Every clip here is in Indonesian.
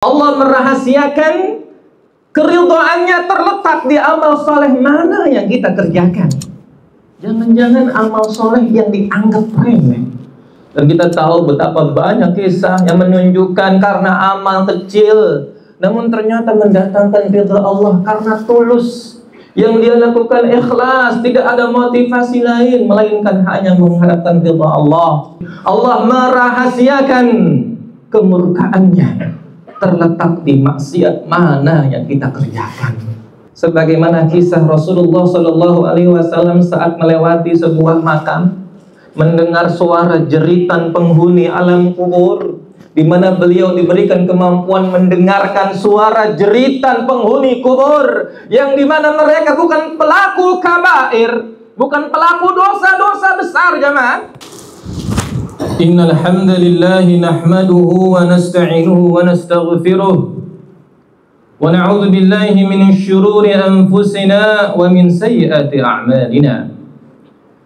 Allah merahasiakan keridhaannya terletak di amal soleh mana yang kita kerjakan. Jangan-jangan amal soleh yang dianggap remeh. Dan kita tahu betapa banyak kisah yang menunjukkan karena amal kecil, namun ternyata mendatangkan ridha Allah karena tulus. Yang dia lakukan ikhlas, tidak ada motivasi lain melainkan hanya mengharapkan ridha Allah. Allah merahasiakan kemurkaannya terletak di maksiat mana yang kita kerjakan. Sebagaimana kisah Rasulullah Shallallahu Alaihi Wasallam saat melewati sebuah makam, mendengar suara jeritan penghuni alam kubur, di mana beliau diberikan kemampuan mendengarkan suara jeritan penghuni kubur, yang dimana mereka bukan pelaku kabair, bukan pelaku dosa-dosa besar, jemaah. Innal hamdalillah nahmaduhu wa nasta'inuhu wa nastaghfiruh wa na'udzu billahi min syururi anfusina wa min sayyiati a'malina.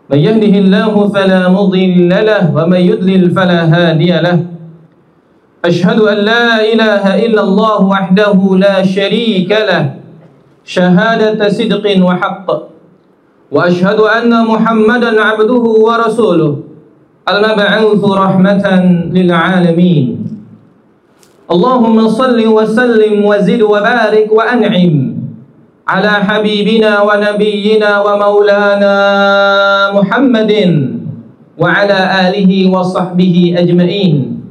May yahdihillahu fala mudilla lahu wa may yudlil fala hadiya lahu. Ashhadu an la ilaha illallah wahdahu la syarika lahu syahadata sidqin wa haqq, wa ashhadu anna Muhammadan 'abduhu wa rasuluh al-mab'utsu rahmatan lil 'alamin. Allahumma shalli wa sallim wa zid wa barik wa an'im ala habibina wa nabiyyina wa maulana Muhammadin wa ala alihi wa sahbihi ajma'in.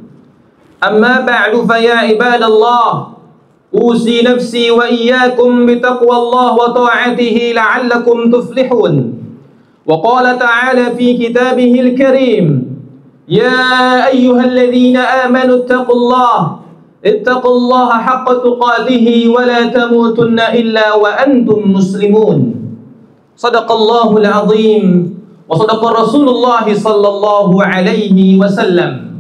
Amma ba'du, fa ya ibadallah, usi nafsi wa iyyakum bi taqwallah wa ta'atihi la'allakum tuflihun. Wa qala ta'ala fi kitabihil karim, ya ayyuhalladzina amanu ittaqullaha haqqa tuqatih wa la tamutunna illa wa antum muslimun. Shadaqallahul azim wa shadaqa Rasulullah sallallahu alaihi wasallam.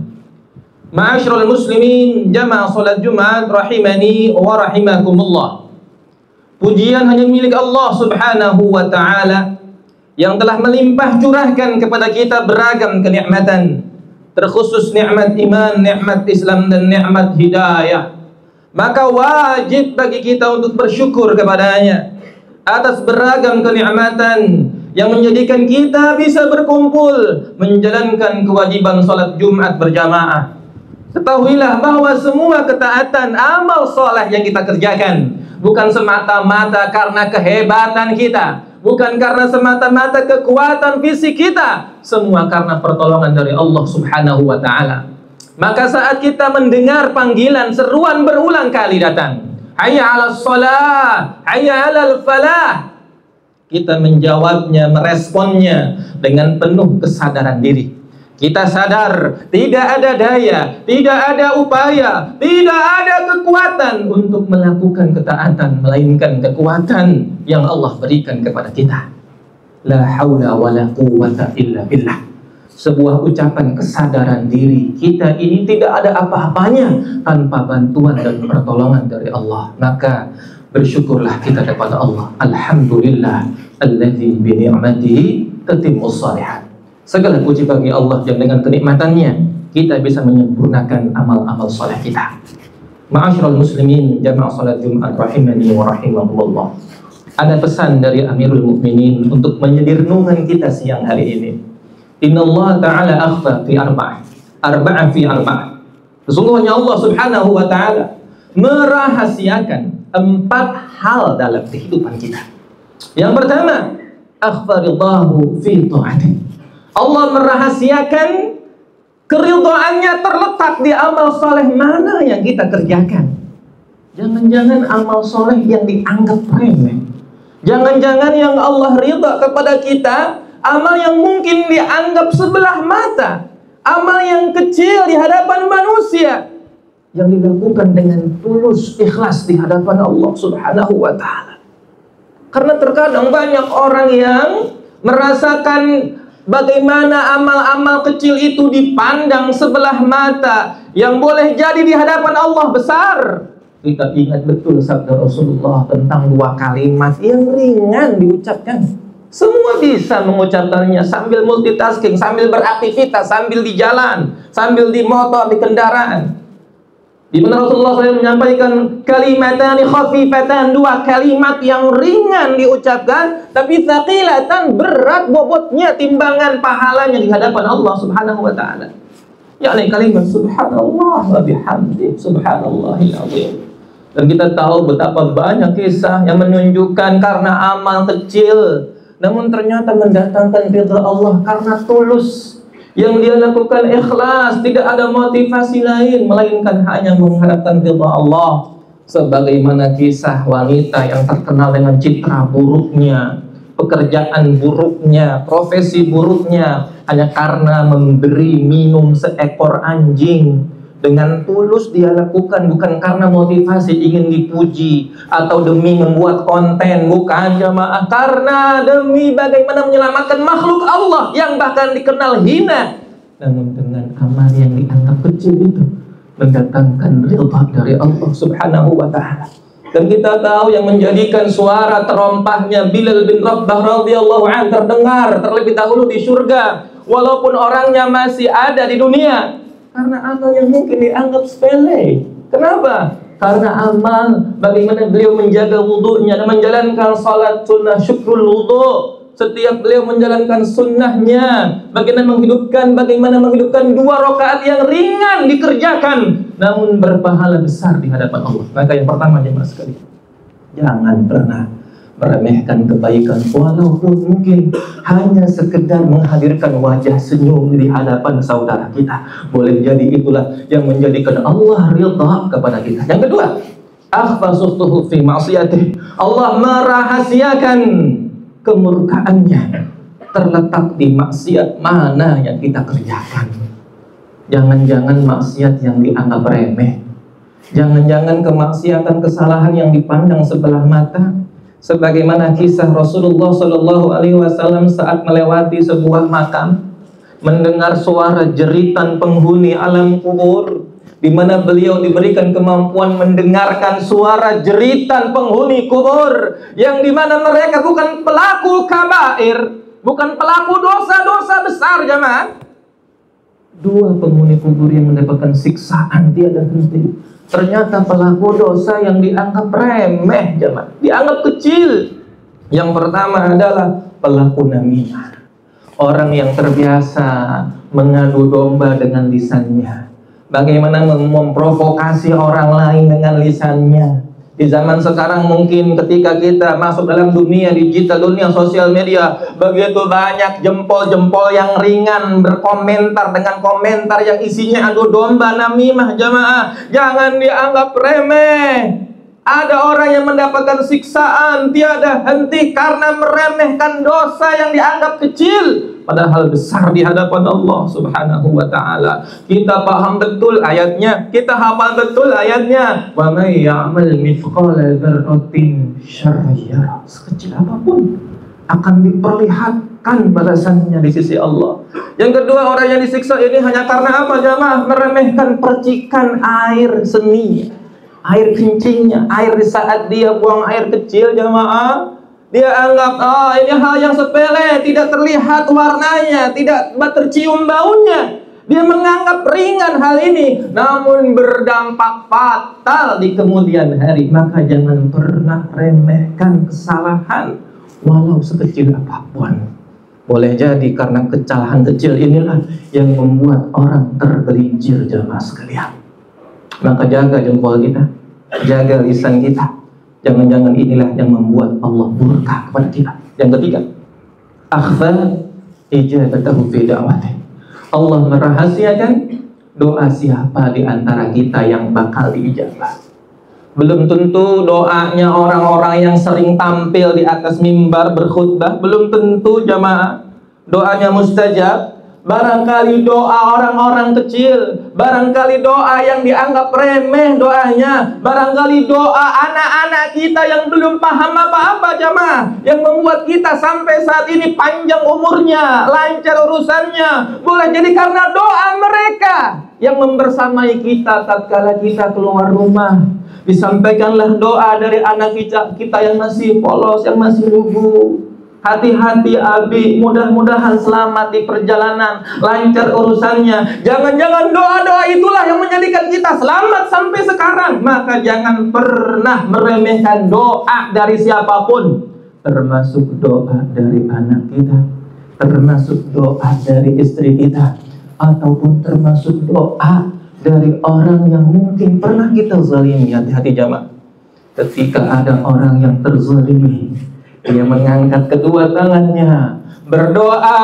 Ma'asyiral muslimin, jamaah salat Jumat rahimani wa rahimakumullah. Pujian hanya milik Allah Subhanahu wa taala yang telah melimpah curahkan kepada kita beragam kenikmatan, terkhusus nikmat iman, nikmat Islam, dan nikmat hidayah. Maka wajib bagi kita untuk bersyukur kepadanya atas beragam kenikmatan yang menjadikan kita bisa berkumpul menjalankan kewajiban salat Jumat berjamaah. Ketahuilah bahwa semua ketaatan amal soleh yang kita kerjakan bukan semata-mata karena kehebatan kita, bukan karena semata-mata kekuatan fisik kita, semua karena pertolongan dari Allah Subhanahu wa ta'ala. Maka saat kita mendengar panggilan seruan berulang kali datang, hayya 'alas shalah, hayya 'alal falah, kita menjawabnya, meresponnya dengan penuh kesadaran diri. Kita sadar tidak ada daya, tidak ada upaya, tidak ada kekuatan untuk melakukan ketaatan, melainkan kekuatan yang Allah berikan kepada kita. La haula wa la quwwata illa billah. Sebuah ucapan kesadaran diri, kita ini tidak ada apa-apanya tanpa bantuan dan pertolongan dari Allah. Maka bersyukurlah kita kepada Allah. Alhamdulillah alladzi bi ni'matihi tatimmus shalihat. Segala puji bagi Allah yang dengan kenikmatannya kita bisa menyempurnakan amal-amal soleh kita. Ma'asyiral muslimin, jamaah salat Jumat rahimani wa rahimakumullah. Ada pesan dari Amirul Mukminin untuk menjadi renungan kita siang hari ini. Innallaha ta'ala akhfa fi arba'ah fi arba'ah. Sesungguhnya Allah Subhanahu wa ta'ala merahasiakan 4 hal dalam kehidupan kita. Yang pertama, akhfa ridahu fi ta'atih. Allah merahasiakan keridhaannya terletak di amal soleh mana yang kita kerjakan. Jangan-jangan amal soleh yang dianggap remeh. Jangan-jangan yang Allah ridha kepada kita, amal yang mungkin dianggap sebelah mata, amal yang kecil di hadapan manusia, yang dilakukan dengan tulus ikhlas di hadapan Allah Subhanahu wa ta'ala. Karena terkadang banyak orang yang merasakan bagaimana amal-amal kecil itu dipandang sebelah mata, yang boleh jadi di hadapan Allah besar. Kita ingat betul sabda Rasulullah tentang 2 kalimat yang ringan diucapkan. Semua bisa mengucapkannya sambil multitasking, sambil beraktivitas, sambil di jalan, sambil di motor, di kendaraan. Di mana Rasulullah SAW menyampaikan kalimatani khafifatan, dua kalimat yang ringan diucapkan, tapi tsaqilatan, berat bobotnya, timbangan pahalanya di hadapan Allah Subhanahu wa taala. Yakni kalimat subhanallah wa bihamdi subhanallahil azim. Dan kita tahu betapa banyak kisah yang menunjukkan karena amal kecil namun ternyata mendatangkan ridha Allah karena tulus. Yang dia lakukan ikhlas, tidak ada motivasi lain melainkan hanya mengharapkan ridha Allah. Sebagaimana kisah wanita yang terkenal dengan citra buruknya, pekerjaan buruknya, profesi buruknya, hanya karena memberi minum seekor anjing. Dengan tulus dia lakukan, bukan karena motivasi ingin dipuji atau demi membuat konten, bukan jamaah, karena demi bagaimana menyelamatkan makhluk Allah yang bahkan dikenal hina. Namun dengan amal yang dianggap kecil itu mendatangkan ridha dari Allah Subhanahu wa taala. Dan kita tahu yang menjadikan suara terompahnya Bilal bin Rabah radhiyallahu anhu terdengar terlebih dahulu di surga walaupun orangnya masih ada di dunia, karena amal yang mungkin dianggap sepele. Kenapa? Karena amal bagaimana beliau menjaga wudunya dan menjalankan salat sunnah syukrul wudu. Setiap beliau menjalankan sunnahnya, bagaimana menghidupkan 2 rakaat yang ringan dikerjakan namun berpahala besar di hadapan Allah. Maka yang pertama jemaah sekalian, jangan pernah meremehkan kebaikan walaupun mungkin hanya sekedar menghadirkan wajah senyum di hadapan saudara kita. Boleh jadi itulah yang menjadikan Allah ridha kepada kita. Yang kedua, akhfa suhtuhu fi ma'siyatih. Allah merahasiakan kemurkaannya terletak di maksiat mana yang kita kerjakan. Jangan-jangan maksiat yang dianggap remeh, jangan-jangan kemaksiatan kesalahan yang dipandang sebelah mata. Sebagaimana kisah Rasulullah Shallallahu Alaihi Wasallam saat melewati sebuah makam, mendengar suara jeritan penghuni alam kubur, di mana beliau diberikan kemampuan mendengarkan suara jeritan penghuni kubur, yang di mana mereka bukan pelaku kabair, bukan pelaku dosa-dosa besar jemaah. 2 penghuni kubur yang mendapatkan siksaan tiada henti. Ternyata pelaku dosa yang dianggap remeh jemaah, dianggap kecil. Yang pertama adalah pelaku namimah, orang yang terbiasa mengadu domba dengan lisannya. Bagaimana memprovokasi orang lain dengan lisannya. Di zaman sekarang mungkin ketika kita masuk dalam dunia digital, dunia sosial media, begitu banyak jempol-jempol yang ringan berkomentar dengan komentar yang isinya adu domba, namimah jamaah. Jangan dianggap remeh. Ada orang yang mendapatkan siksaan tiada henti karena meremehkan dosa yang dianggap kecil, padahal besar di hadapan Allah Subhanahu wa taala. Kita paham betul ayatnya, kita hafal betul ayatnya. Wa may ya'mal mithqala dzarratin syarran yarah. Sekecil apapun akan diperlihatkan balasannya di sisi Allah. Yang kedua, orang yang disiksa ini hanya karena apa jamaah? Meremehkan percikan air seni, air kencingnya, air di saat dia buang air kecil jamaah. Dia anggap, ini hal yang sepele, tidak terlihat warnanya, tidak tercium baunya. Dia menganggap ringan hal ini, namun berdampak fatal di kemudian hari. Maka jangan pernah remehkan kesalahan, walau sekecil apapun. Boleh jadi karena kesalahan kecil inilah yang membuat orang tergelincir jamaah sekalian. Maka jaga jempol kita, jaga lisan kita. Jangan-jangan inilah yang membuat Allah murka kepada kita. Yang ketiga, akhfa ijabatahu fi da'watih. Allah merahasiakan doa siapa di antara kita yang bakal diijabah. Belum tentu doanya orang-orang yang sering tampil di atas mimbar berkhutbah, belum tentu jamaah doanya mustajab. Barangkali doa orang-orang kecil, barangkali doa yang dianggap remeh doanya, barangkali doa anak-anak kita yang belum paham apa-apa jamaah, yang membuat kita sampai saat ini panjang umurnya, lancar urusannya. Boleh jadi karena doa mereka yang membersamai kita tatkala kita keluar rumah. Disampaikanlah doa dari anak kita yang masih polos, yang masih lugu. Hati-hati Abi, mudah-mudahan selamat di perjalanan, lancar urusannya. Jangan-jangan doa-doa itulah yang menjadikan kita selamat sampai sekarang. Maka jangan pernah meremehkan doa dari siapapun, termasuk doa dari anak kita, termasuk doa dari istri kita, ataupun termasuk doa dari orang yang mungkin pernah kita zalimi. Hati-hati jamaah. Ketika ada orang yang terzalimi, dia mengangkat kedua tangannya, berdoa,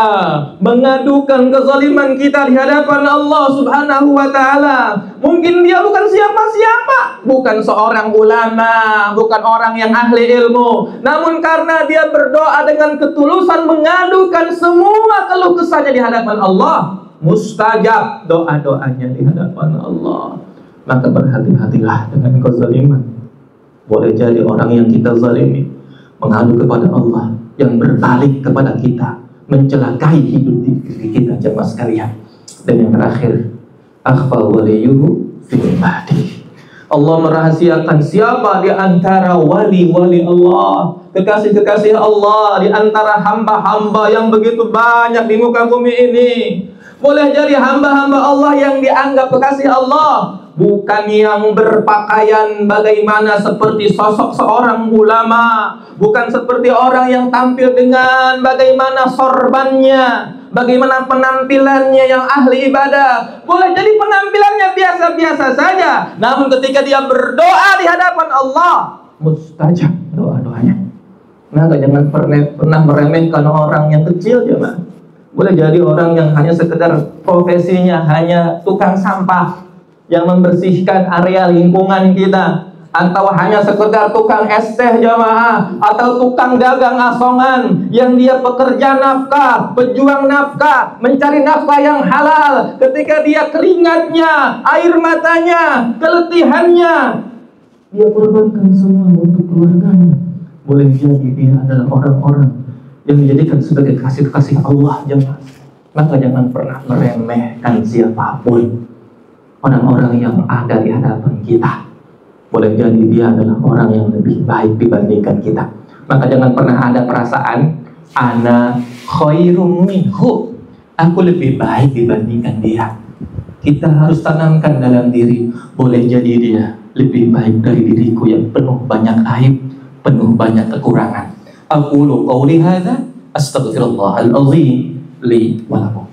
mengadukan kezaliman kita di hadapan Allah Subhanahu wa Ta'ala. Mungkin dia bukan siapa-siapa, bukan seorang ulama, bukan orang yang ahli ilmu, namun karena dia berdoa dengan ketulusan, mengadukan semua keluh kesahnya di hadapan Allah, mustajab doa-doanya di hadapan Allah. Maka berhati-hatilah dengan kezaliman. Boleh jadi orang yang kita zalimi mengadu kepada Allah yang berbalik kepada kita, mencelakai hidup diri kita jemaah sekalian. Dan yang terakhir, akhfa waliyuhu fil mahdi. Allah merahasiakan siapa di antara wali-wali Allah, kekasih-kekasih Allah, di antara hamba-hamba yang begitu banyak di muka bumi ini. Boleh jadi hamba-hamba Allah yang dianggap kekasih Allah, bukan yang berpakaian bagaimana seperti sosok seorang ulama, bukan seperti orang yang tampil dengan bagaimana sorbannya, bagaimana penampilannya yang ahli ibadah. Boleh jadi penampilannya biasa-biasa saja, namun ketika dia berdoa di hadapan Allah, mustajab doa-doanya. Maka jangan pernah meremehkan orang yang kecil, jemaah. Boleh jadi orang yang hanya sekedar profesinya hanya tukang sampah yang membersihkan area lingkungan kita, atau hanya sekedar tukang es teh jamaah, atau tukang dagang asongan yang dia pekerja nafkah, pejuang nafkah, mencari nafkah yang halal. Ketika dia keringatnya, air matanya, keletihannya, dia korbankan semua untuk keluarganya. Boleh jadi dia adalah orang-orang yang dijadikan sebagai kasih-kasih Allah jemaah. Maka jangan pernah meremehkan siapapun, orang-orang yang ada di hadapan kita. Boleh jadi dia adalah orang yang lebih baik dibandingkan kita. Maka jangan pernah ada perasaan ana khairum minhu, aku lebih baik dibandingkan dia. Kita harus tanamkan dalam diri, boleh jadi dia lebih baik dari diriku yang penuh banyak aib, penuh banyak kekurangan. Aqulu qawli hadza astaghfirullahal azim li wa lakum.